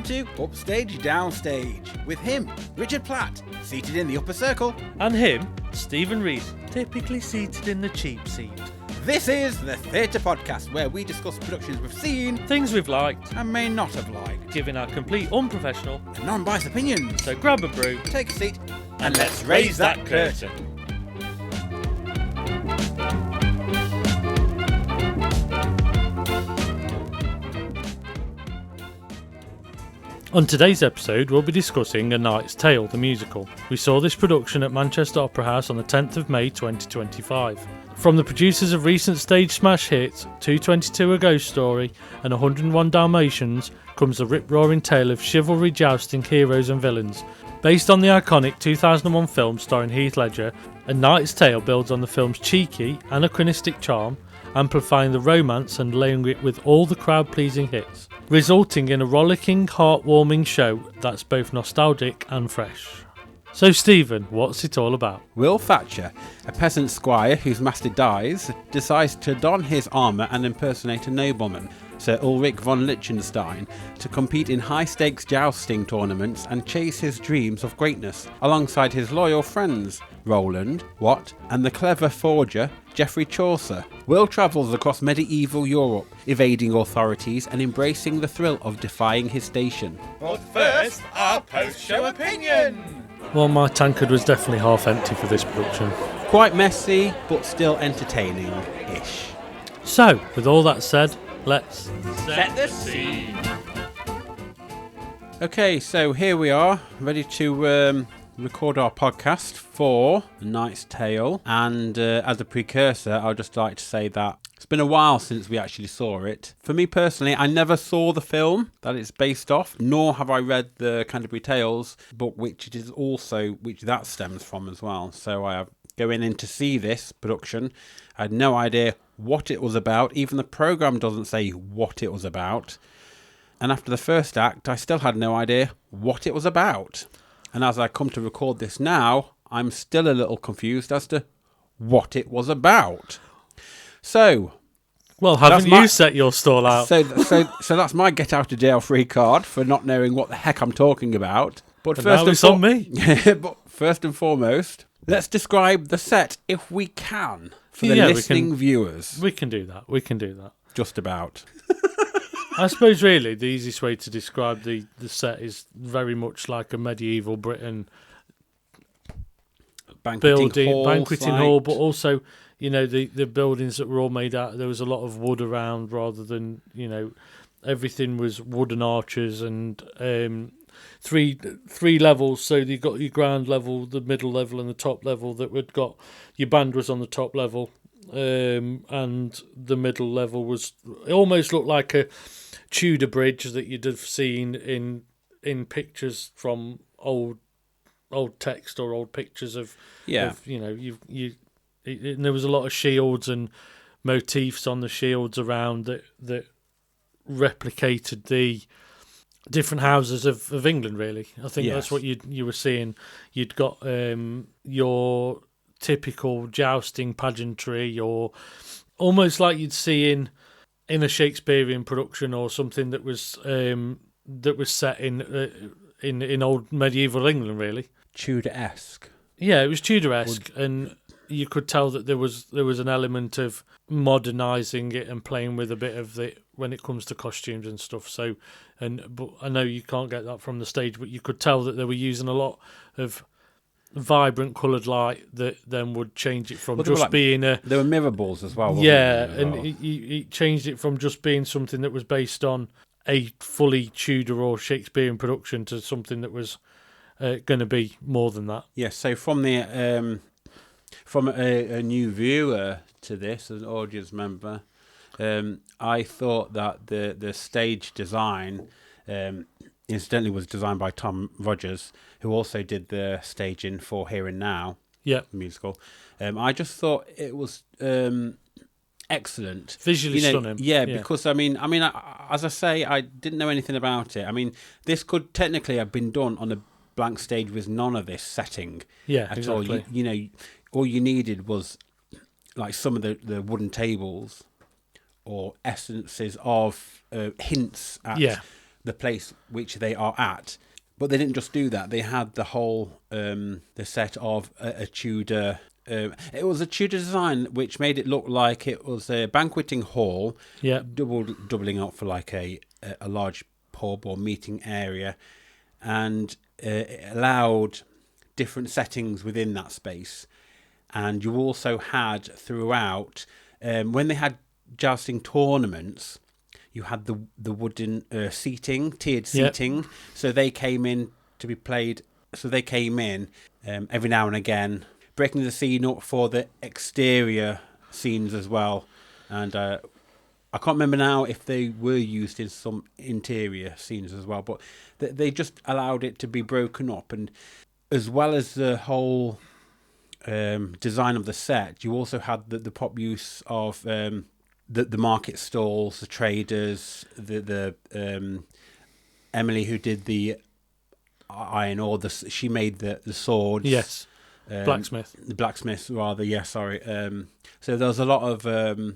to Upstage Downstage, with him, Richard Platt, seated in the upper circle. And him, Stephen Rees, typically seated in the cheap seat. This is the Theatre Podcast, where we discuss productions we've seen, Things we've liked, and may not have liked, giving our complete unprofessional and non-biased opinions. So grab a brew, Take a seat, and let's raise that curtain. On today's episode, we'll be discussing A Knight's Tale, the musical. We saw this production at Manchester Opera House on the 10th of May 2025. From the producers of recent stage smash hits, 222 A Ghost Story and 101 Dalmatians, comes the rip-roaring tale of chivalry jousting heroes and villains. Based on the iconic 2001 film starring Heath Ledger, A Knight's Tale builds on the film's cheeky, anachronistic charm, amplifying the romance and layering it with all the crowd-pleasing hits, resulting in a rollicking, heartwarming show that's both nostalgic and fresh. So Stephen, what's it all about? Will Thatcher, a peasant squire whose master dies, decides to don his armour and impersonate a nobleman, Sir Ulrich von Liechtenstein, to compete in high-stakes jousting tournaments and chase his dreams of greatness, alongside his loyal friends, Roland, Wat, and the clever forger, Geoffrey Chaucer. Will travels across medieval Europe, evading authorities and embracing the thrill of defying his station. But first, our post-show opinion! Well, my tankard was definitely half empty for this production. Quite messy, but still entertaining-ish. So, with all that said, let's Set the scene! Okay, so here we are, ready to record our podcast for A Knight's Tale. And as a precursor, I'd just like to say that it's been a while since we actually saw it. For me personally, I never saw the film that it's based off, nor have I read the Canterbury Tales book, which that stems from as well. So I have going in to see this production. I had no idea what it was about. Even the programme doesn't say what it was about. And after the first act, I still had no idea what it was about. And as I come to record this now, I'm still a little confused as to what it was about. So, well, haven't you set your stall out? So that's my get out of jail free card for not knowing what the heck I'm talking about. But now it's on me. But first and foremost, let's describe the set if we can for the listening viewers. We can do that. Just about. I suppose really the easiest way to describe the set is very much like a medieval Britain banqueting hall, but also, you know, the buildings that were all made out, there was a lot of wood around rather than, you know, everything was wooden arches and three levels. So you got your ground level, the middle level and the top level that would got, your band was on the top level, and the middle level was, it almost looked like a Tudor bridge that you'd have seen in pictures from old text or old pictures of you know, and there was a lot of shields and motifs on the shields around that replicated the different houses of England, really. I think that's what you were seeing. You'd got your typical jousting pageantry, or almost like you'd see in a Shakespearean production or something that was set in old medieval England, really. Tudor-esque. Yeah, it was Tudor-esque, and you could tell that there was an element of modernising it and playing with a bit of it when it comes to costumes and stuff. So, but I know you can't get that from the stage, but you could tell that they were using a lot of vibrant coloured light that then would change it from being a... There were mirror balls as well, and it changed it from just being something that was based on a fully Tudor or Shakespearean production to something that was going to be more than that. Yes, so from the from a new viewer to this, as an audience member, I thought that the stage design incidentally was designed by Tom Rogers, who also did the staging for Here and Now, the musical. I just thought it was excellent, visually stunning. Yeah, because I mean, as I say, I didn't know anything about it. I mean, this could technically have been done on a blank stage with none of this setting. At all. You know, all you needed was like some of the wooden tables or essences of hints at the place which they are at. But they didn't just do that. They had the whole the set of a Tudor. It was a Tudor design which made it look like it was a banqueting hall, Yeah. doubling up for like a large pub or meeting area, and it allowed different settings within that space. And you also had throughout, when they had jousting tournaments, you had the wooden seating, tiered seating. So they came in to be played. So they came in every now and again, breaking the scene up for the exterior scenes as well. And I can't remember now if they were used in some interior scenes as well, but they just allowed it to be broken up. And as well as the whole design of the set, you also had the pop use of the market stalls, the traders, the Emily who did the iron ore, she made the swords. Yes. Blacksmith. The blacksmith, rather. Yeah, sorry. So there was a lot of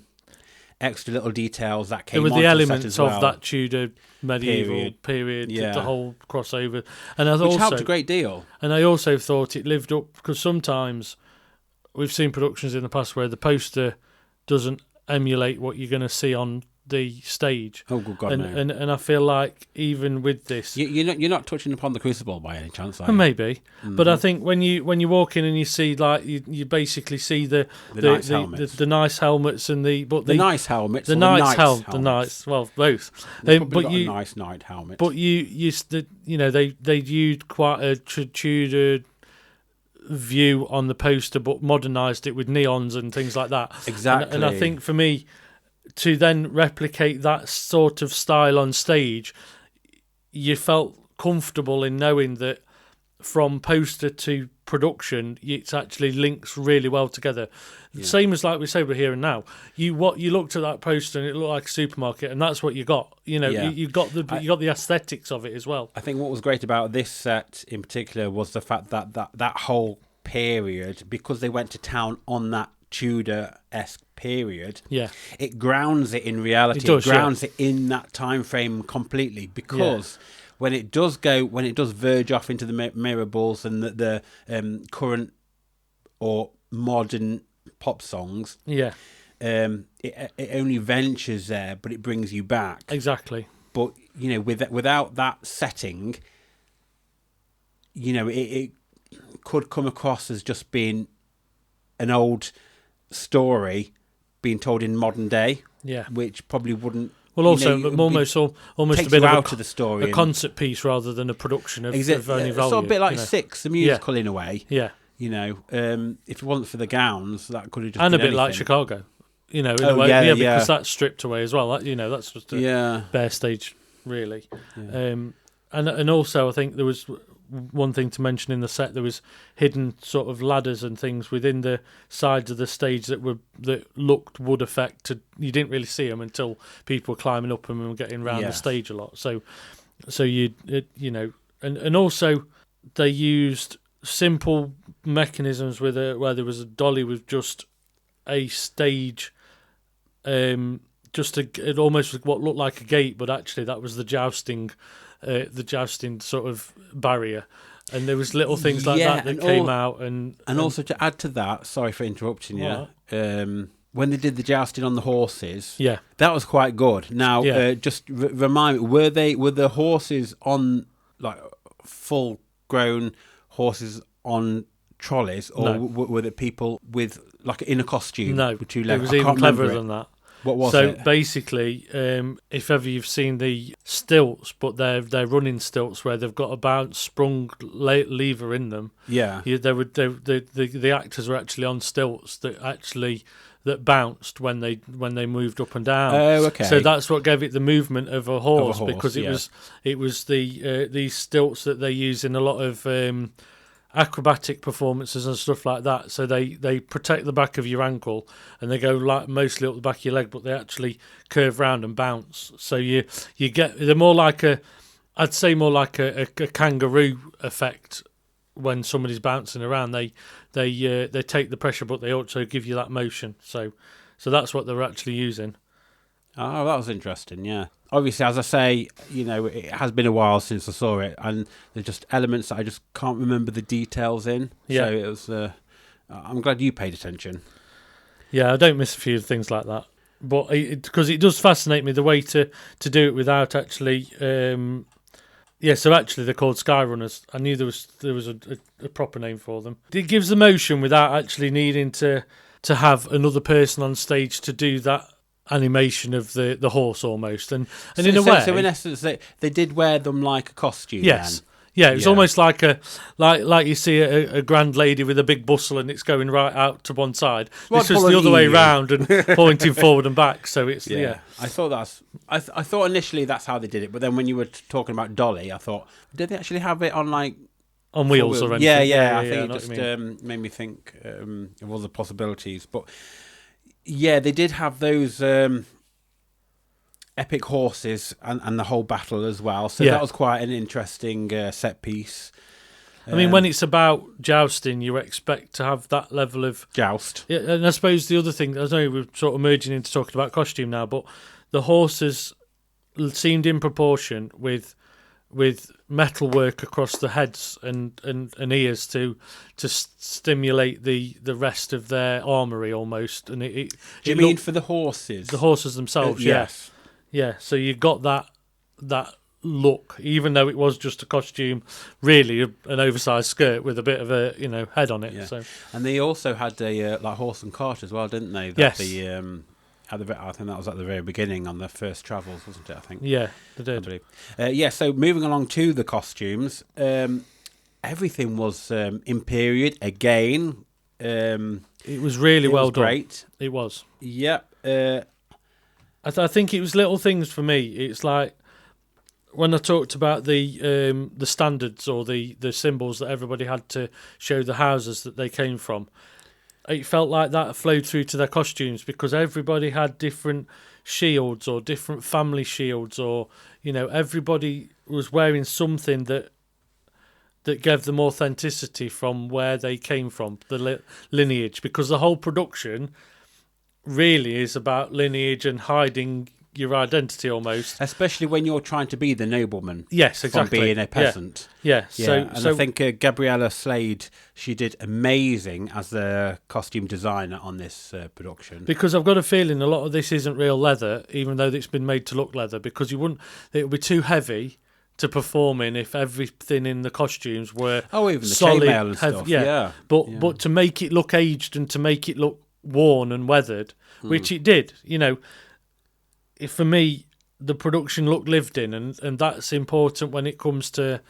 extra little details that came. There were onto the set elements as well, of that Tudor medieval period, Yeah. the whole crossover, and I which also helped a great deal. And I also thought it lived up, because sometimes we've seen productions in the past where the poster doesn't emulate what you're going to see on the stage. Oh, good God, no. And I feel like even with this, You're not touching upon the Crucible by any chance, are you? maybe, but I think when you walk in and you see, like, you basically see the nice helmets. the nice helmets and the nice helmets, the or knight's helmets. the knights, well, both. They've probably But got you a nice knight helmet. But they used quite a Tudor view on the poster, but modernised it with neons and things like that. Exactly. And I think for me, to then replicate that sort of style on stage, you felt comfortable in knowing that from poster to production, it actually links really well together. Yeah. Same as like we say, we're here and now. You looked at that poster and it looked like a supermarket, and that's what you got. You know, Yeah. you got the aesthetics of it as well. I think what was great about this set in particular was the fact that whole period, because they went to town on that Tudor-esque period, Yeah. it grounds it in reality. It does, grounds it in that time frame completely, because when it does verge off into the Miracles and the current or modern pop songs, Yeah, it only ventures there, but it brings you back. exactly. But without that setting, it could come across as just being an old story being told in modern day, Yeah. which probably wouldn't. Well, also it would almost take a bit you of out of the story. a concert piece rather than a production of any It's value. sort of a bit like you know. Six, the musical in a way. Yeah, If it wasn't for the gowns, that could have just and a been bit like anything. Chicago. In a Oh, way, yeah, because that's stripped away as well. That's just a Yeah, bare stage, really. yeah. And also, I think there was one thing to mention in the set. There was hidden sort of ladders and things within the sides of the stage that looked wood effect. You didn't really see them until people were climbing up and were getting around the Yes. stage a lot. So and also they used simple mechanisms where there was a dolly with just a stage. It almost was what looked like a gate, but actually that was the jousting sort of barrier, and there was little things like that came out, and also to add to that, sorry for interrupting you. Alright. When they did the jousting on the horses, yeah, that was quite good. Now, Yeah. just remind me, were the horses on like full grown horses on trolleys, or No. were it people with like in a costume? no, with two it legs? was I even can't cleverer remember it. than that. What was So it? basically, if ever you've seen the stilts, but they're running stilts where they've got a bounce sprung lever in them. Yeah. The actors were actually on stilts that bounced when they moved up and down. Oh, okay. So that's what gave it the movement of a horse, because yeah. it was these stilts that they use in a lot of acrobatic performances and stuff like that. So they protect the back of your ankle, and they go like mostly up the back of your leg, but they actually curve round and bounce. So you get, they're more like I'd say more like a kangaroo effect. When somebody's bouncing around, they take the pressure, but they also give you that motion. So that's what they're actually using. Oh, that was interesting. Yeah, obviously, as I say, it has been a while since I saw it, and there's just elements that I just can't remember the details in. Yeah. So it was. I'm glad you paid attention. Yeah, I don't miss a few things like that, but because it does fascinate me the way to do it without actually. So actually they're called Skyrunners. I knew there was a proper name for them. It gives the motion without actually needing to have another person on stage to do that animation of the horse almost. And in a way, so in essence, they did wear them like a costume. Yes. Then. Yeah, it was almost like like you see a grand lady with a big bustle and it's going right out to one side. This was the other way round and pointing forward and back. So it's I thought I thought initially that's how they did it, but then when you were talking about Dolly, I thought, did they actually have it on on wheels or anything? I think it just made me think of all the possibilities. But yeah, they did have those epic horses and the whole battle as well. So that was quite an interesting set piece. I mean, when it's about jousting, you expect to have that level of joust. Yeah, and I suppose the other thing, I know we're sort of merging into talking about costume now, but the horses seemed in proportion with metal work across the heads and ears to stimulate the rest of their armoury almost. And Do you mean for the horses? The horses themselves, yes. Yeah, so you got that look, even though it was just a costume, really an oversized skirt with a bit of a head on it. Yeah. So, and they also had a horse and cart as well, didn't they? Yes. I think that was at the very beginning on their first travels, wasn't it? I think. Yeah, they did. I believe. So moving along to the costumes, everything was in period again. It was really well done. Great. It was. Yep. I think it was little things for me. It's like when I talked about the standards or the symbols that everybody had to show the houses that they came from. It felt like that flowed through to their costumes because everybody had different shields or different family shields, or everybody was wearing something that gave them authenticity from where they came from, the lineage. Because the whole production really is about lineage and hiding your identity almost, especially when you're trying to be the nobleman. Yes, exactly. From being a peasant. Yeah. So I think Gabriella Slade, she did amazing as the costume designer on this production. Because I've got a feeling a lot of this isn't real leather, even though it's been made to look leather. Because it would be too heavy to perform in if everything in the costumes were even the solid, chainmail and stuff. Yeah. But to make it look aged and to make it look worn and weathered, which it did, for me, the production looked lived in, and that's important when it comes to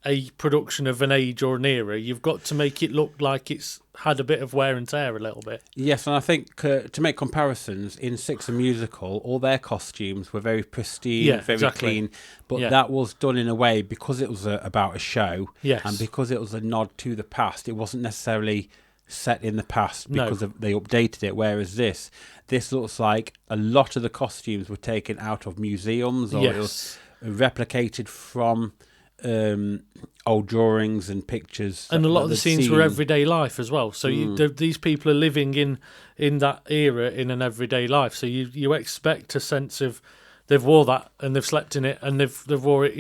a production of an age or an era. You've got to make it look like it's had a bit of wear and tear a little bit. Yes, and I think to make comparisons, in Six, a musical, all their costumes were very pristine, very clean, but that was done in a way because it was about a show, and because it was a nod to the past. It wasn't necessarily set in the past because they updated it, whereas this looks like a lot of the costumes were taken out of museums, or it was replicated from old drawings and pictures, and a lot of the scenes were everyday life as well. So these people are living in that era in an everyday life. So you expect a sense of they've wore that and they've slept in it and they've wore it.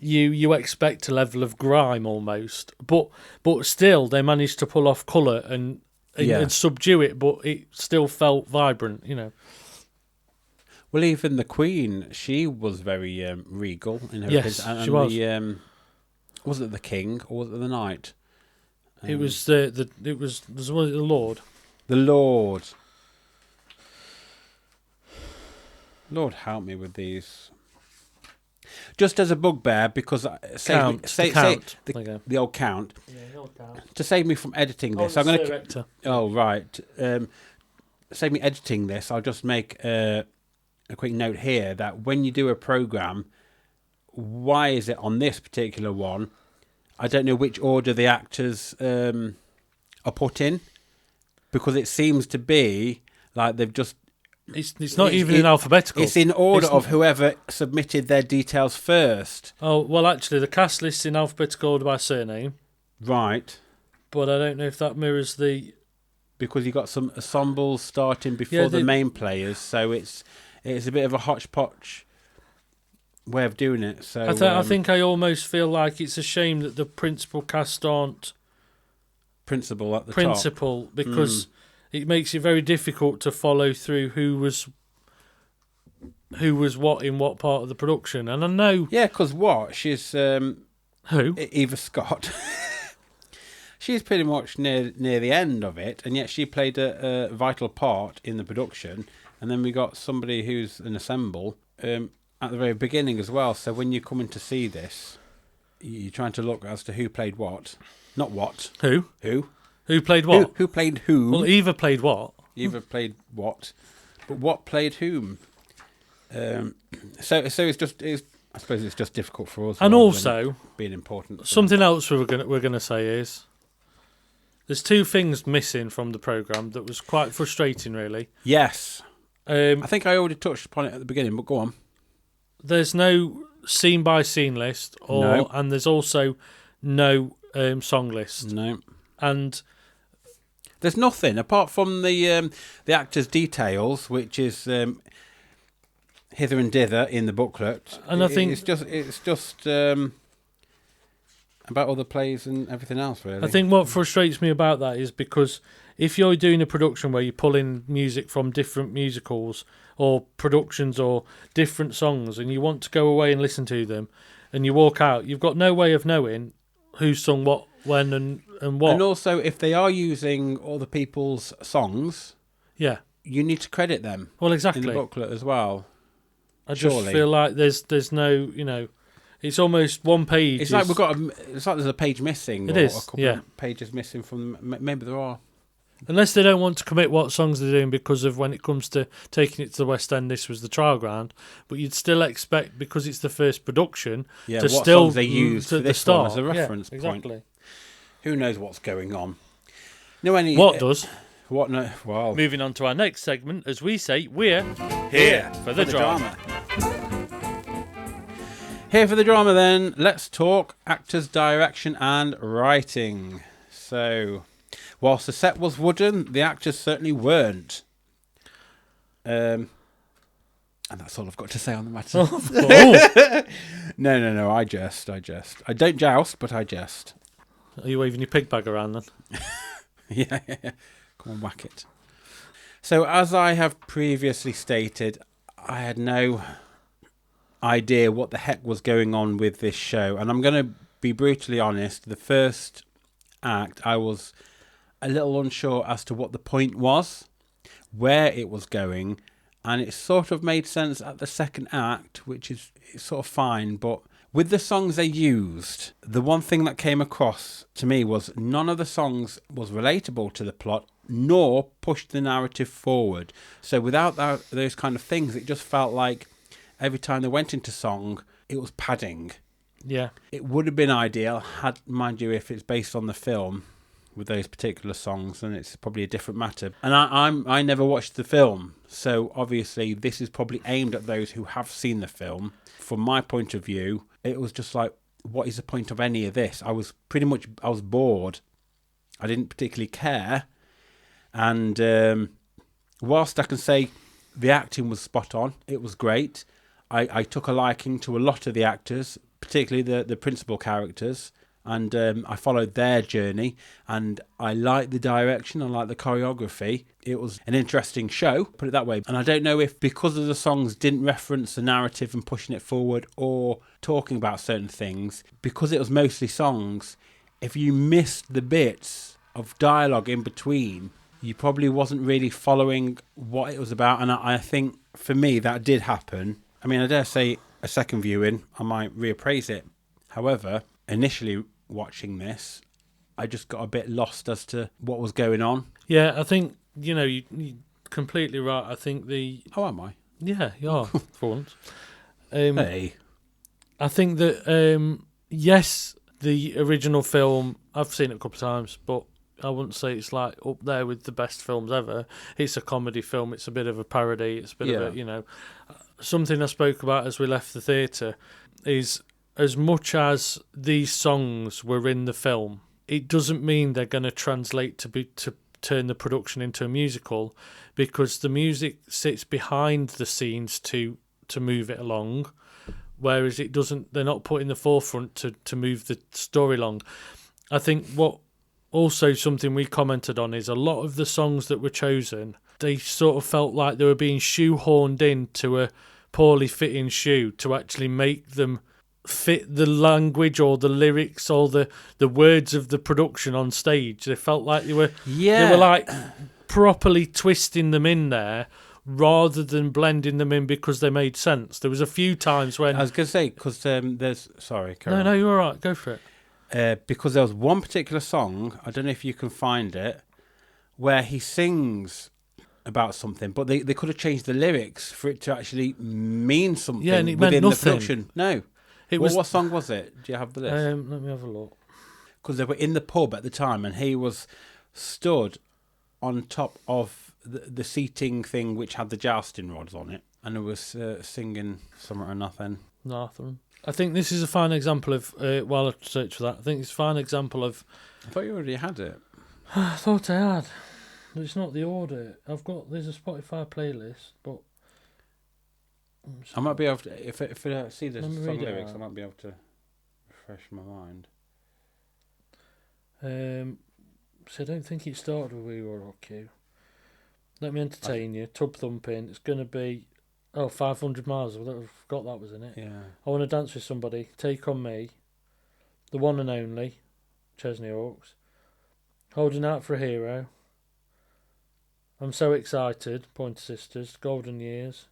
You expect a level of grime almost, but still they managed to pull off colour and subdue it, but it still felt vibrant, Well, even the Queen, she was very regal in her. Yes, and she was. Was it the King or was it the Knight? It was the Lord. The Lord. Lord help me with these. Just as a bugbear, because the old Count. Yeah, the old Count. To save me from editing this, I'm going to. Oh right. Save me editing this. I'll just make a quick note here that when you do a program, why is it on this particular one? I don't know which order the actors are put in, because it seems to be like they've just. It's not even in alphabetical. It's in order of whoever submitted their details first. Oh, well, actually, the cast list's in alphabetical order by surname. Right. But I don't know if that mirrors the... Because you got some ensembles starting before the main players, so it's it's a bit of a hodgepodge way of doing it. So I think I almost feel like it's a shame that the principal cast aren't principal at the top. because it makes it very difficult to follow through who was what in what part of the production. And I know... Yeah, because she's... Who? Eva Scott. She's pretty much near the end of it, and yet she played a vital part in the production. And then we got somebody who's an ensemble at the very beginning as well. So when you come in to see this, you're trying to look as to who played what. Not what. Who? Who? Who played what? Who played whom? Well, Eva played what? Eva played what? But what played whom? So it's just... I suppose it's just difficult for us. And also, being important. Something else we're gonna say is there's two things missing from the programme that was quite frustrating, really. Yes. I think I already touched upon it at the beginning, but go on. There's no scene by scene list, and there's also no song list. No. And there's nothing apart from the actors' details, which is. Hither and dither in the booklet, and I think it's just about other plays and everything else. Really, I think what frustrates me about that is because if you're doing a production where you pull in music from different musicals or productions or different songs, and you want to go away and listen to them, and you walk out, you've got no way of knowing who sung what, when, and what. And also, if they are using other people's songs, yeah, you need to credit them. Well, exactly in the booklet as well. I just feel like there's no, it's almost one page. It's like it's like there's a page missing. It or is, a couple of pages missing from. Maybe there are. Unless they don't want to commit what songs they're doing because of when it comes to taking it to the West End, this was the trial ground. But you'd still expect, because it's the first production, to what still songs they used for this start one as a reference point. Exactly. Who knows what's going on? What does? What no? Well, moving on to our next segment, as we say, we're here for the drama. Here for the drama, then. Let's talk actors, direction, and writing. So, whilst the set was wooden, the actors certainly weren't. And that's all I've got to say on the matter. No. I jest. I don't joust, but I jest. Are you waving your pig bag around then? Yeah. Come on, whack it. So, as I have previously stated, I had no idea what the heck was going on with this show. And I'm going to be brutally honest. The first act, I was a little unsure as to what the point was, where it was going. And it sort of made sense at the second act, which is sort of fine. But with the songs they used, the one thing that came across to me was none of the songs was relatable to the plot, nor pushed the narrative forward. So without those kind of things, it just felt like every time they went into song, it was padding. Yeah. It would have been ideal, mind you, if it's based on the film with those particular songs, then it's probably a different matter. And I never watched the film, so obviously this is probably aimed at those who have seen the film. From my point of view, it was just like, what is the point of any of this? I was bored. I didn't particularly care. And whilst I can say the acting was spot on, it was great. I took a liking to a lot of the actors, particularly the principal characters, and I followed their journey, and I liked the direction, I liked the choreography. It was an interesting show, put it that way. And I don't know if because of the songs didn't reference the narrative and pushing it forward or talking about certain things, because it was mostly songs, if you missed the bits of dialogue in between, you probably wasn't really following what it was about. And I think for me that did happen. I mean, I dare say a second viewing, I might reappraise it. However, initially watching this, I just got a bit lost as to what was going on. Yeah, I think, you're completely right. I think Oh, am I? Yeah, you are, for once. Hey. I think that, yes, the original film, I've seen it a couple of times, but I wouldn't say it's like up there with the best films ever. It's a comedy film. It's a bit of a parody. It's a bit of a, something I spoke about as we left the theatre is, as much as these songs were in the film, it doesn't mean they're going to translate to turn the production into a musical, because the music sits behind the scenes to move it along, whereas it doesn't. They're not put in the forefront to move the story along. I think what also something we commented on is a lot of the songs that were chosen, they sort of felt like they were being shoehorned into a poorly fitting shoe to actually make them fit the language or the lyrics or the words of the production on stage. They felt like they were like properly twisting them in there rather than blending them in because they made sense. There was a few times when I was going to say, because there's... Sorry, Karen. No, you're all right. Go for it. Because there was one particular song, I don't know if you can find it, where he sings about something, but they could have changed the lyrics for it to actually mean something and it within meant the nothing. production. No. What song was it? Do you have the list? Let me have a look. Because they were in the pub at the time, and he was stood on top of the seating thing which had the jousting rods on it, and he was singing something or nothing. Nothing. I think this is a fine example of, while I search for that, I think it's a fine example of... I thought you already had it. I thought I had, but it's not the order. There's a Spotify playlist, but... I might be able to, if I see the Let me song read it lyrics, out. I might be able to refresh my mind. So I don't think it started with We Will Rock You. Let me entertain you. Tub Thumping. It's going to be... 500 Miles. I forgot that was in it. Yeah. I Want to Dance with Somebody. Take On Me. The One and Only. Chesney Hawkes. Holding Out for a Hero. I'm So Excited. Pointer Sisters. Golden Years.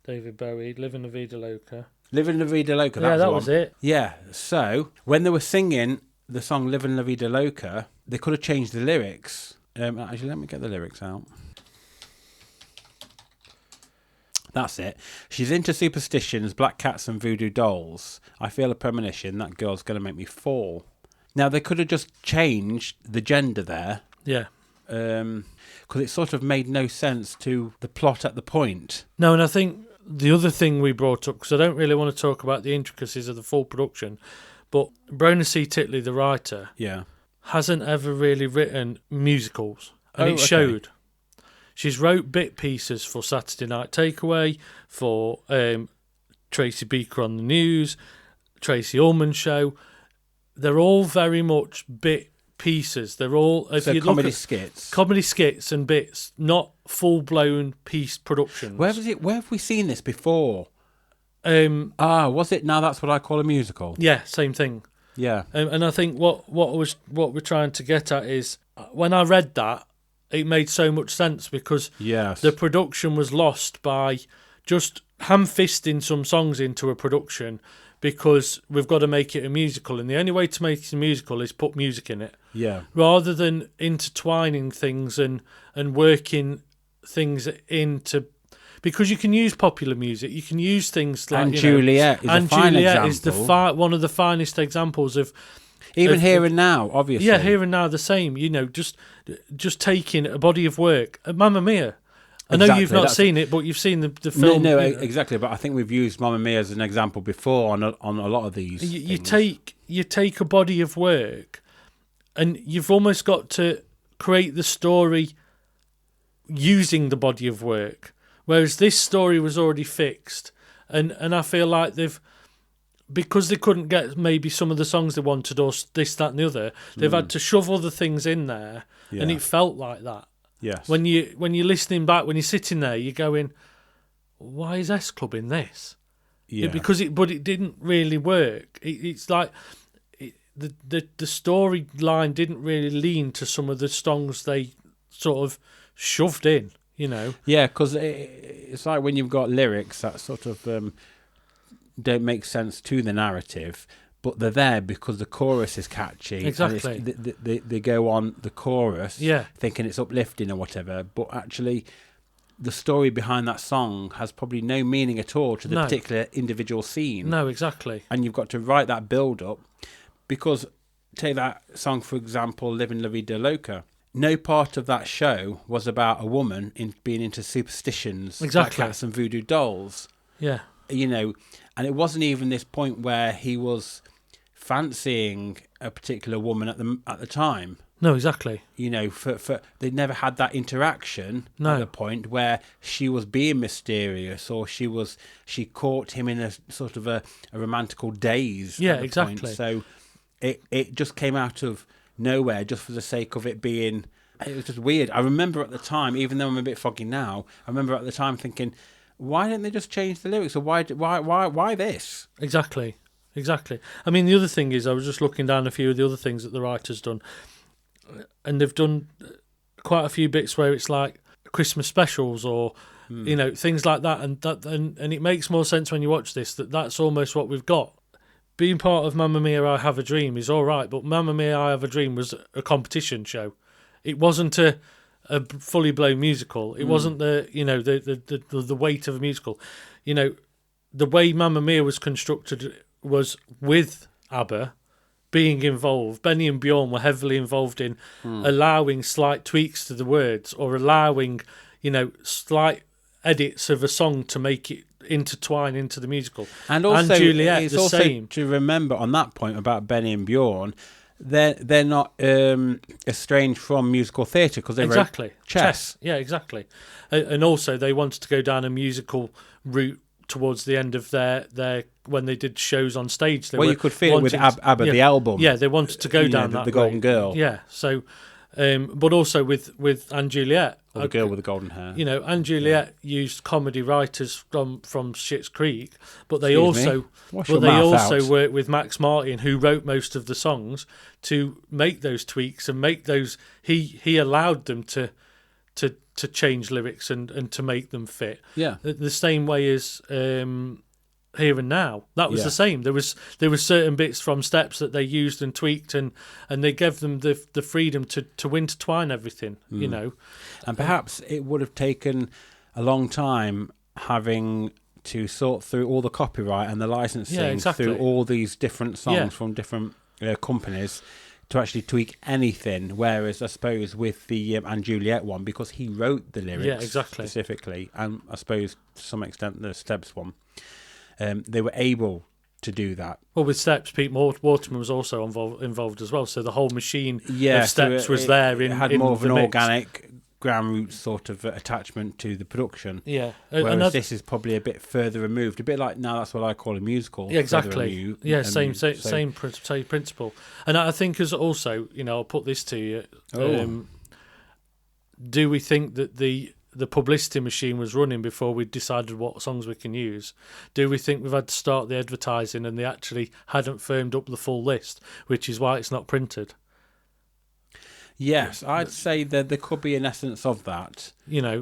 David Bowie. Living La Vida Loca. Living La Vida Loca, Yeah, that the was one. it. Yeah, so when they were singing the song Living La Vida Loca, they could have changed the lyrics. Actually, let me get the lyrics out. That's it. She's into superstitions, black cats and voodoo dolls. I feel a premonition that girl's going to make me fall. Now, they could have just changed the gender there. Yeah. Because it sort of made no sense to the plot at the point. No, and I think the other thing we brought up, because I don't really want to talk about the intricacies of the full production, but Brona C. Titley, the writer, hasn't ever really written musicals. And it showed. She's wrote bit pieces for Saturday Night Takeaway, for Tracy Beaker on the News, Tracy Ullman Show. They're all very much bit pieces. They're all comedy skits. Comedy skits and bits, not full-blown piece productions. Where have we seen this before? Was it Now That's What I Call a Musical? Yeah, same thing. Yeah. And I think what we're trying to get at is, when I read that, it made so much sense because the production was lost by just ham-fisting some songs into a production because we've got to make it a musical, and the only way to make it a musical is put music in it. Yeah. Rather than intertwining things and working things into... Because you can use popular music, you can use things like... And Juliet is a fine example. One of the finest examples of... Even Here and Now, obviously. Yeah, Here and Now the same. Just taking a body of work. Mamma Mia. I know you've not seen it, but you've seen the film. No, exactly. But I think we've used Mamma Mia as an example before on a lot of these. You take a body of work, and you've almost got to create the story using the body of work. Whereas this story was already fixed, and I feel like because they couldn't get maybe some of the songs they wanted or this, that and the other, they've had to shove other things in there, and it felt like that. Yes. When you're listening back, when you're sitting there, you're going, why is S Club in this? Yeah. But it didn't really work. It's like the storyline didn't really lean to some of the songs they sort of shoved in, Yeah, because it's like when you've got lyrics that sort of don't make sense to the narrative, but they're there because the chorus is catchy. Exactly. And they go on the chorus thinking it's uplifting or whatever, but actually the story behind that song has probably no meaning at all to the particular individual scene. No, exactly. And you've got to write that build-up because, take that song, for example, Living La Vida Loca. No part of that show was about a woman being into superstitions, black cats and voodoo dolls. Yeah. And it wasn't even this point where he was fancying a particular woman at the time. No, exactly. You know, for they never had that interaction No. at the point where she was being mysterious, or she caught him in a sort of a romantical daze. Yeah, at the exactly. Point. So it just came out of nowhere, just for the sake of it being. It was just weird. I remember at the time, even though I'm a bit foggy now, I remember at the time thinking, why didn't they just change the lyrics, or why this? Exactly. I mean, the other thing is, I was just looking down a few of the other things that the writer's done, and they've done quite a few bits where it's like Christmas specials, or you know, things like that, and it makes more sense when you watch this that's almost what we've got. Being part of Mamma Mia, I Have a Dream is all right, but Mamma Mia, I Have a Dream was a competition show. It wasn't a fully blown musical. It wasn't the weight of a musical. You know, the way Mamma Mia was constructed was with ABBA being involved. Benny and Bjorn were heavily involved in allowing slight tweaks to the words, or allowing, you know, slight edits of a song to make it intertwine into the musical. And also, Juliet, it's the also same. to remember on that point about Benny and Bjorn, they're not estranged from musical theatre, because they Exactly. wrote chess. Yeah, exactly. And also, they wanted to go down a musical route towards the end of their when they did shows on stage. Well, you could feel it with ABBA, the album. Yeah, they wanted to go down that the Golden route. Girl. Yeah, so, but also with Anne Juliet. Or the girl with the golden hair. You know, Anne Juliet used comedy writers from Schitt's Creek, but they Excuse me? also Wash but your they mouth also out. worked with Max Martin, who wrote most of the songs, to make those tweaks and make those. He allowed them to change lyrics and to make them fit. Yeah. The same way as Here and Now. That was Yeah. the same. There was certain bits from Steps that they used and tweaked, and they gave them the freedom to intertwine everything. You know. And perhaps it would have taken a long time having to sort through all the copyright and the licensing Yeah, exactly. through all these different songs Yeah. from different companies to actually tweak anything. Whereas I suppose with the Anne Juliet one, because he wrote the lyrics Yeah, exactly. specifically, and I suppose to some extent the Steps one, they were able to do that. Well, with Steps, Pete Waterman was also involved as well. So the whole machine Yeah, of Steps so was there. It had in more of the an mix. organic ground root sort of attachment to the production. Yeah, Whereas this is probably a bit further removed, a bit like now that's what I call a musical. Yeah, further exactly. removed. Yeah, And same so- principle. And I think as also, you know, I'll put this to you. Oh. Do we think that the publicity machine was running before we decided what songs we can use? Do we think we've had to start the advertising and they actually hadn't firmed up the full list, which is why it's not printed? Yes, I'd say that there could be an essence of that, You know,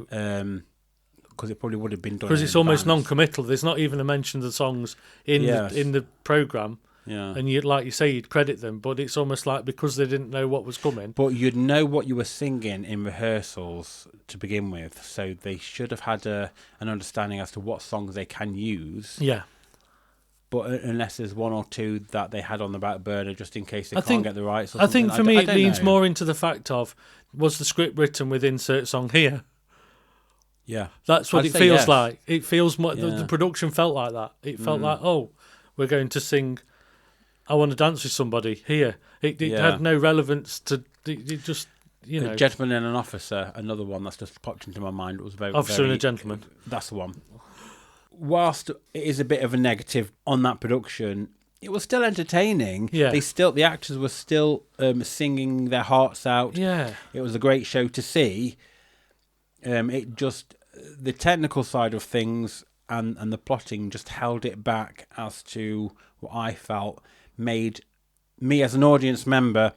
because it probably would have been done. because in it's almost advance. non-committal. There's not even a mention of the songs in Yes. the program, Yeah. and you, like you say, you'd credit them, but it's almost like because they didn't know what was coming. But you'd know what you were singing in rehearsals to begin with, so they should have had an understanding as to what songs they can use. Yeah, But unless there's one or two that they had on the back burner just in case they I can't think- get the rights. Or I think something. for me I it don't leans know. more into the fact of, was the script written with insert song here? Yeah. That's what I'd it say feels yes. like. It feels more, Yeah. the production felt like that. It felt like, oh, we're going to sing I Want to Dance with Somebody here. It Yeah. had no relevance to it just, you know. A Gentleman and an Officer, another one that's just popped into my mind. It was very Officer and very- a Gentleman. That's the one. Whilst it is a bit of a negative on that production, it was still entertaining. Yeah. The actors were still singing their hearts out. Yeah. It was a great show to see. It just, the technical side of things and the plotting just held it back as to what I felt made me as an audience member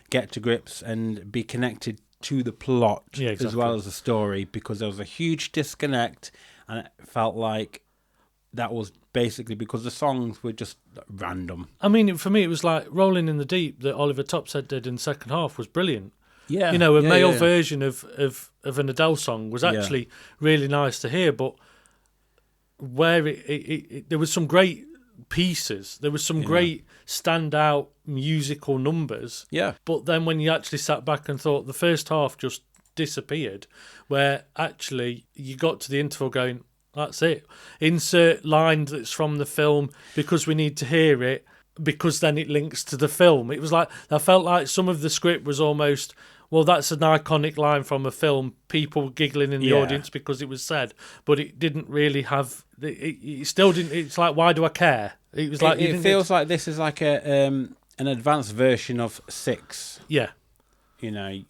get to grips and be connected to the plot Yeah, as exactly. well as the story, because there was a huge disconnect, and it felt like that was basically because the songs were just random. I mean, for me, it was like Rolling in the Deep that Oliver Topsett did in the second half was brilliant. Yeah, You know, a yeah, male yeah. version of an Adele song was actually really nice to hear, but where there was some great pieces, there was some great standout musical numbers, Yeah. but then when you actually sat back and thought, the first half just disappeared, where actually you got to the interval going, that's it. Insert line that's from the film because we need to hear it. because then it links to the film. It was like, I felt like some of the script was almost, well, that's an iconic line from a film, people giggling in the audience because it was said, but it didn't really have, it still didn't, it's like, why do I care? It was like, it feels like this is like an advanced version of 6. Yeah. You know.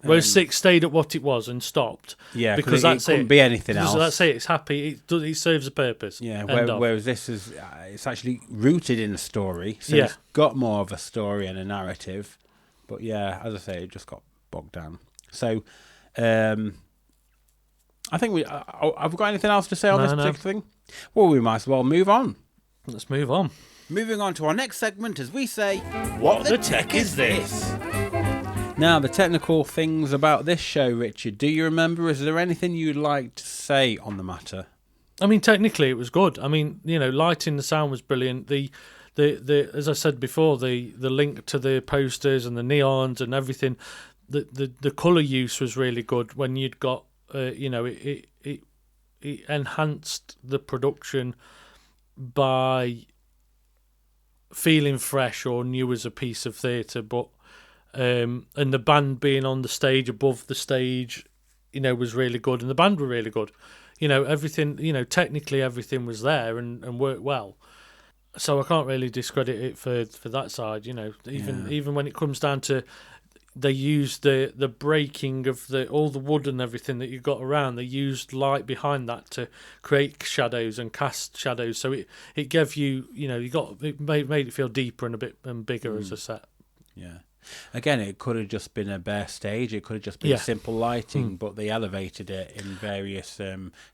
Whereas 6 stayed at what it was and stopped. Yeah, because it couldn't be anything else. That's it. It's happy. It serves a purpose. Yeah. Whereas this is, it's actually rooted in a story, so it's got more of a story and a narrative. But yeah, as I say, it just got bogged down. So, I think have we got anything else to say on this particular thing? Well, we might as well move on. Let's move on. Moving on to our next segment, as we say, What the Tech Is This? Now, the technical things about this show, Richard, do you remember? Is there anything you'd like to say on the matter? I mean, technically, it was good. I mean, lighting, the sound was brilliant. The as I said before, the link to the posters and the neons and everything, the colour use was really good. When you'd got, it enhanced the production by feeling fresh or new as a piece of theatre, but. And the band being on the stage above the stage, was really good, and the band were really good. Everything, technically everything was there and worked well. So I can't really discredit it for that side. Even when it comes down to, they used the breaking of all the wood and everything that you got around. They used light behind that to create shadows and cast shadows. So it gave you, it made it feel deeper and a bit bigger as a set. Yeah. Again, it could have just been a bare stage. It could have just been simple lighting, but they elevated it in various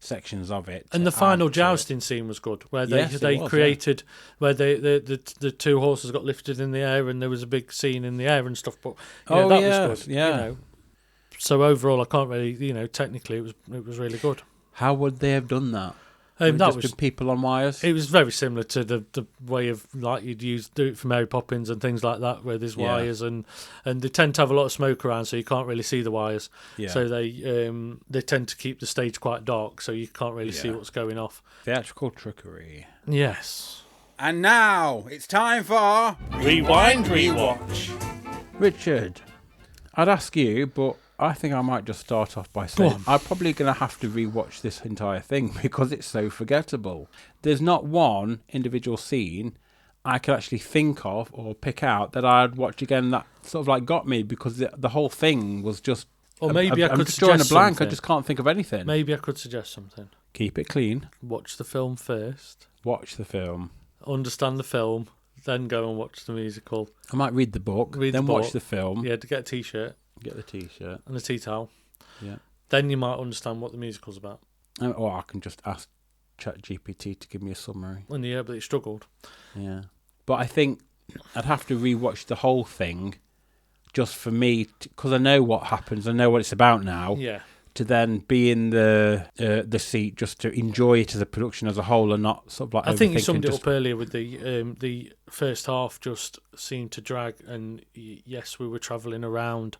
sections of it. And the final jousting scene was good, where they created where the 2 horses got lifted in the air, and there was a big scene in the air and stuff. But that was good. Yeah. So overall, I can't really, technically, it was really good. How would they have done that? That was people on wires. It was very similar to the way of like you'd do it for Mary Poppins and things like that, where there's wires and they tend to have a lot of smoke around, so you can't really see the wires. Yeah. So they tend to keep the stage quite dark, so you can't really see what's going off. Theatrical trickery. Yes. And now it's time for Rewind Rewatch. Richard, I'd ask you, but I think I might just start off by saying I'm probably going to have to rewatch this entire thing because it's so forgettable. There's not one individual scene I could actually think of or pick out that I'd watch again that sort of like got me, because the whole thing was just... Or maybe I could I'm just drawing a blank. something. I just can't think of anything. Maybe I could suggest something. Keep it clean. Watch the film first. Watch the film. Understand the film. Then go and watch the musical. I might read the book. Watch the film. Yeah, to get a T-shirt. Get the T-shirt. And a tea towel. Yeah. Then you might understand what the musical's about. Or I can just ask ChatGPT to give me a summary. And yeah, but it struggled. Yeah. But I think I'd have to rewatch the whole thing just for me, because I know what happens. I know what it's about now. Yeah. To then be in the seat just to enjoy it as a production as a whole and not sort of like. I think you summed it up earlier with the first half just seemed to drag, and yes, we were travelling around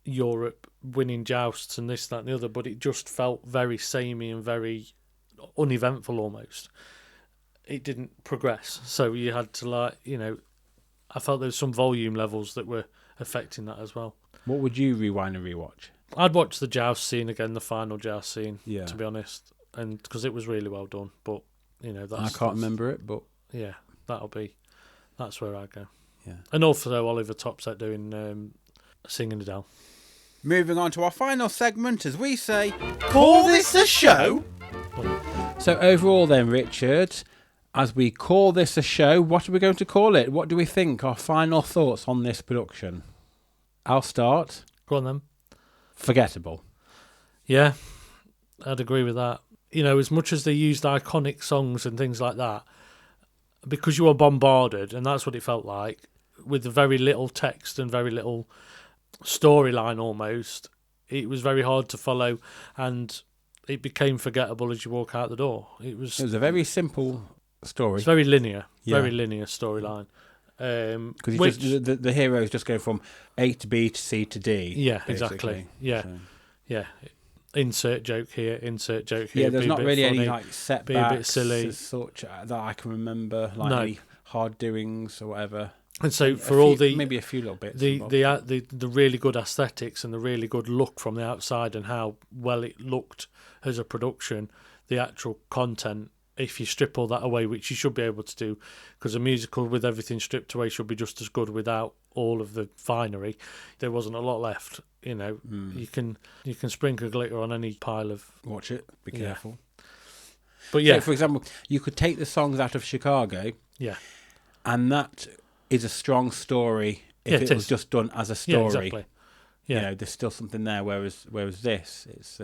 Europe winning jousts and this, that and the other, but it just felt very samey and very uneventful almost. It didn't progress, so you had to I felt there was some volume levels that were affecting that as well. What would you rewind and rewatch? I'd watch the joust scene again, the final joust scene, to be honest, and because it was really well done. But I can't remember it, but yeah, that's where I go. Yeah, and also Oliver Topset doing Singing Adele. Moving on to our final segment, as we say, Call this a show? So overall, then, Richard, as we call this a show, what are we going to call it? What do we think? Our final thoughts on this production. I'll start. Go on then. Forgettable. Yeah, I'd agree with that. As much as they used iconic songs and things like that, because you were bombarded, and that's what it felt like, with very little text and very little storyline almost, it was very hard to follow, and it became forgettable as you walk out the door. It was a very simple story. It's very linear, very linear storyline. Because the heroes just go from A to B to C to D. Yeah, basically. exactly. Yeah, yeah. Insert joke here. Insert joke here. Yeah, there's not really funny, any setbacks be a bit silly as such that I can remember. Like any hard doings or whatever. And so for maybe a few little bits. the really good aesthetics and the really good look from the outside and how well it looked as a production, the actual content, if you strip all that away, which you should be able to do, because a musical with everything stripped away should be just as good without all of the finery. There wasn't a lot left. You can sprinkle glitter on any pile of. Watch it. Be careful. But yeah, so, for example, you could take the songs out of Chicago. Yeah. And that is a strong story if it was just done as a story. Yeah, exactly. Yeah. There's still something there, whereas this, it's...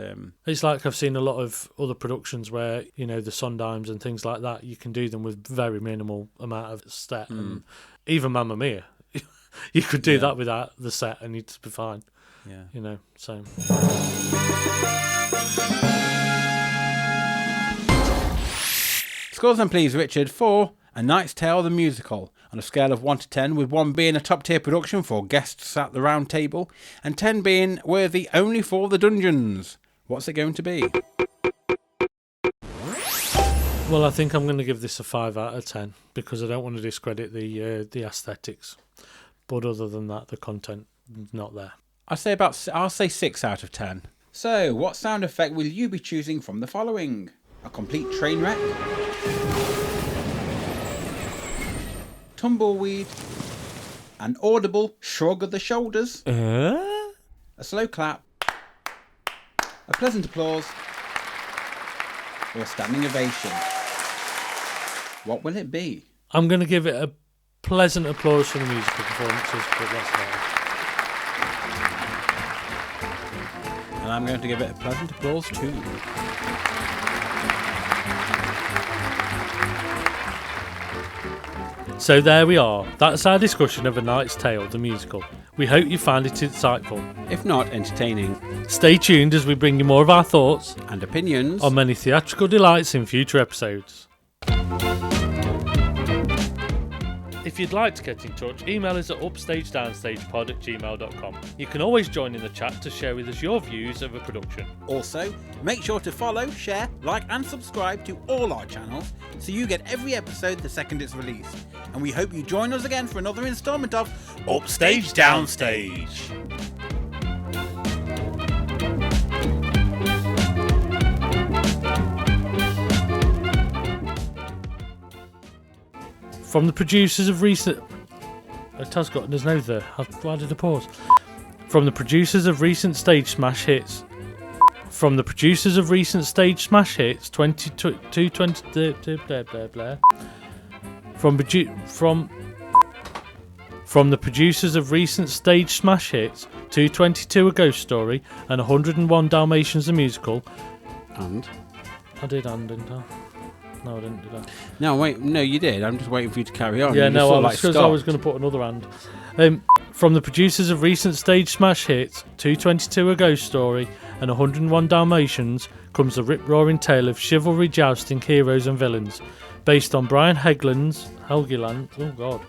It's like I've seen a lot of other productions where, the Sondimes and things like that, you can do them with very minimal amount of set. And even Mamma Mia, you could do that without the set and you'd be fine. Yeah. So... Scores then, please, Richard, for A Knight's Tale the Musical, on a scale of 1 to 10, with 1 being a top-tier production for guests at the round table, and 10 being worthy only for the dungeons. What's it going to be? Well, I think I'm going to give this a 5 out of 10, because I don't want to discredit the aesthetics. But other than that, the content is not there. I'll say 6 out of 10. So, what sound effect will you be choosing from the following? A complete train wreck? Tumbleweed? An audible shrug of the shoulders? A slow clap? A pleasant applause? Or a standing ovation? What will it be? I'm going to give it a pleasant applause for the musical performances, but that's about it. And I'm going to give it a pleasant applause too. So there we are. That's our discussion of A Knight's Tale, the musical. We hope you found it insightful. If not, entertaining. Stay tuned as we bring you more of our thoughts and opinions on many theatrical delights in future episodes. If you'd like to get in touch, email us at upstagedownsstagepod@gmail.com. You can always join in the chat to share with us your views of a production. Also, make sure to follow, share, like and subscribe to all our channels so you get every episode the second it's released. And we hope you join us again for another instalment of Upstage Downstage. From the producers of recent... there's no there. Why did I pause? From the producers of recent stage smash hits... From the producers of recent stage smash hits 2020... Blah, blah, blah. From the producers of recent stage smash hits 222 A Ghost Story and 101 Dalmatians the Musical... And? I did didn't I? No, I didn't do that. No, wait, no, you did. I'm just waiting for you to carry on. Yeah, no, I was going to put another hand. From the producers of recent stage smash hits, 222 A Ghost Story, and 101 Dalmatians, comes the rip-roaring tale of chivalry jousting heroes and villains, based on Brian Helgeland's... Oh, God.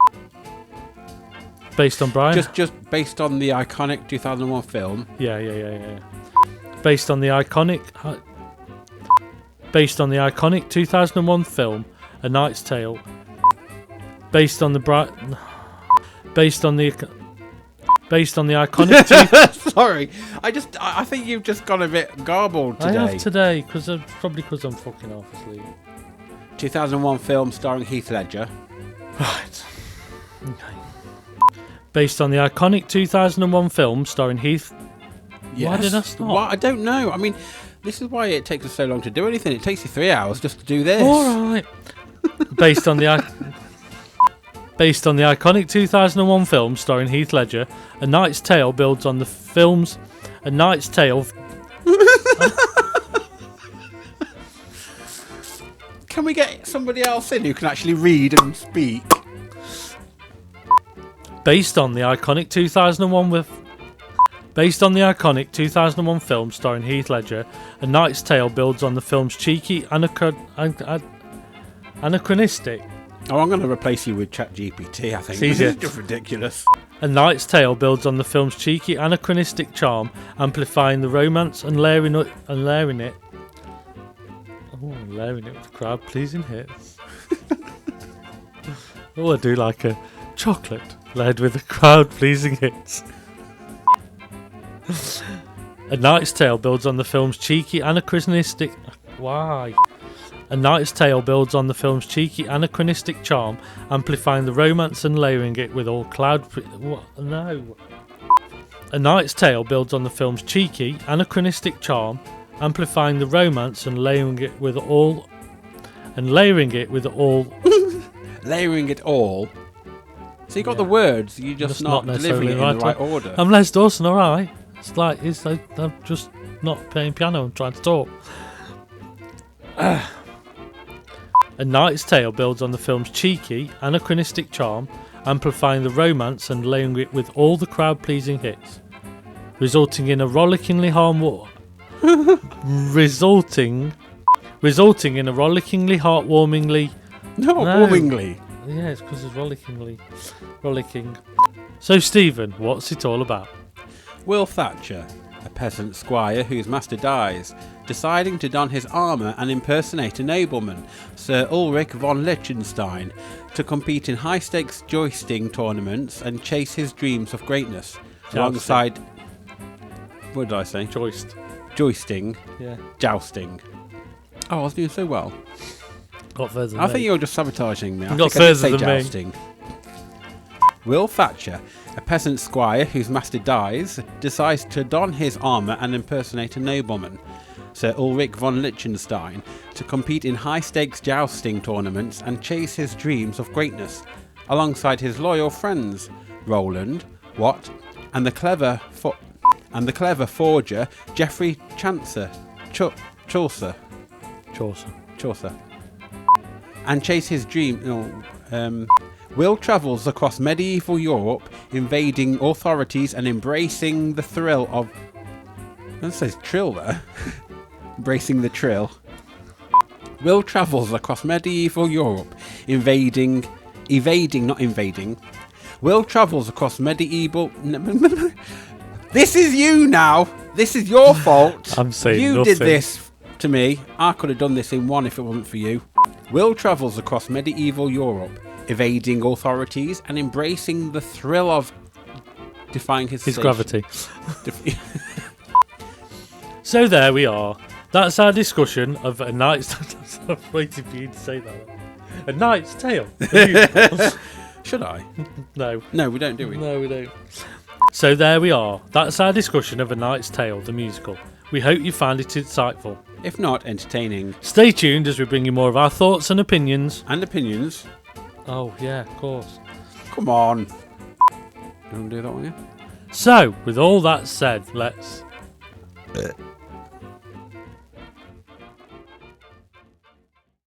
Based on Brian... Just based on the iconic 2001 film. Yeah. Based on the iconic 2001 film A Knight's Tale, based on the iconic Sorry, I think you've just gone a bit garbled today. I have today because I'm fucking half asleep. 2001 film starring Heath Ledger. Right. Okay. Based on the iconic 2001 film starring Heath. Yes. Why did I stop? Well, I don't know. I mean, this is why it takes us so long to do anything. It takes you 3 hours just to do this. All right. Based on the iconic 2001 film starring Heath Ledger, A Knight's Tale builds on the film's A Knight's Tale. Can we get somebody else in who can actually read and speak? Based on the iconic 2001 film starring Heath Ledger, A Knight's Tale builds on the film's cheeky anachronistic. Oh, I'm going to replace you with ChatGPT, I think. This is just ridiculous. A Knight's Tale builds on the film's cheeky anachronistic charm, amplifying the romance and layering it with crowd-pleasing hits. Oh, I do like a chocolate led with a crowd-pleasing hits. A Knight's Tale builds on the film's cheeky anachronistic... Why? A Knight's Tale builds on the film's cheeky anachronistic charm, amplifying the romance and layering it with all What? No. A Knight's Tale builds on the film's cheeky anachronistic charm, amplifying the romance and layering it with all... Layering it all. So you got the words, you just not delivering it in the right order. I'm Les Dawson, alright. It's like I'm just not playing piano and trying to talk. A Knight's Tale builds on the film's cheeky, anachronistic charm, amplifying the romance and layering it with all the crowd-pleasing hits, resulting in a rollickingly heartwarmingly. Warmingly. Yeah, it's because it's rollicking. So, Stephen, what's it all about? Will Thatcher, a peasant squire whose master dies, deciding to don his armour and impersonate a nobleman, Sir Ulrich von Liechtenstein, to compete in high-stakes jousting tournaments and chase his dreams of greatness, alongside... What did I say? Joisting. Yeah. Jousting. Oh, I was doing so well. Got further than I think me. you're just sabotaging me. I Got think I did further say than me. jousting. Will Thatcher, a peasant squire whose master dies, decides to don his armour and impersonate a nobleman, Sir Ulrich von Liechtenstein, to compete in high-stakes jousting tournaments and chase his dreams of greatness, alongside his loyal friends, Roland, Watt, and the clever forger Geoffrey Chaucer. And chase his dream. Will travels across medieval Europe, invading authorities and embracing the thrill of... That says trill there. Embracing the trill. Will travels across medieval Europe, not invading. Will travels across medieval... This is you now! This is your fault! I'm saying you nothing. did this to me. I could have done this in one if it wasn't for you. Will travels across medieval Europe, evading authorities and embracing the thrill of defying his station. Gravity. So there we are. That's our discussion of A Knight's... I'm waiting for you to say that. A Knight's Tale. Should I? No. No, we don't, do we? No, we don't. So there we are. That's our discussion of A Knight's Tale, the musical. We hope you found it insightful. If not, entertaining. Stay tuned as we bring you more of our thoughts and opinions. And opinions. Oh, yeah, of course. Come on. You want to do that one, yeah? So, with all that said, let's...